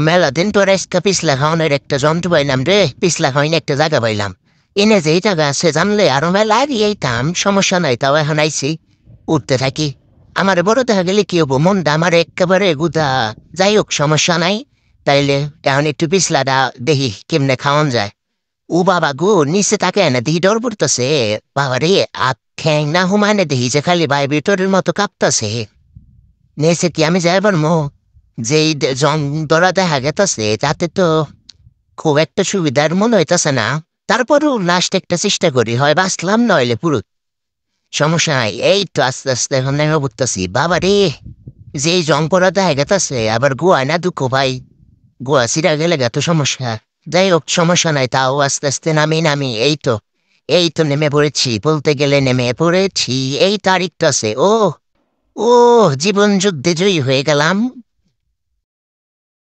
মেলা দিন পর আজকে পিছলা খাওয়ানোর একটা যন্ত্র পাইলাম রে। পিছলা খাওয়াইনি একটা জায়গা পাইলাম। এনে যে এই জায়গা আছে জানলে আরো মেলা আর এইতাম, সমস্যা নাই। তাও এখন আইছি, উঠতে থাকি। আমার বড় দেখা গেলে কি হবো, মনটা আমার একেবারে গুদা। যাই হোক, সমস্যা নাই। তাইলে এখন একটু পিছলাটা দেখি কেমনে খাওয়ান যায়। ও বাবা গো, নিচে তাকে না দেখি ডর পড়তেছে। বাবা রে, ঠ্যাং না হুমানে দেখি যে খালি ভাইব্রেটরের মতো কাঁপতাছে। নেছে কি আমি যাইবার মো, যেই জং ধরা দেখা গেতেছে তাতে তো খুব একটা সুবিধার মনে হইতেছে না। তারপরও লাস্ট একটা চেষ্টা করি, হয় বাঁচলাম নইলে পুরো। সমস্যা নাই, এই তো আস্তে আস্তে এখন নেমে পড়তেছি। বাবা রে, যেই জং পড়া দেখা গেতেছে, আবার গোয়া না দুঃখ ভাই। গোয়া সিরা গেলে গেত সমস্যা। যাই হোক, সমস্যা নাই। তাও আস্তে আস্তে নামি এই তো নেমে পড়েছি, বলতে গেলে নেমে পড়েছি। এই তারিখটা আছে। ও ও জীবন যুদ্ধে জয়ী হয়ে গেলাম।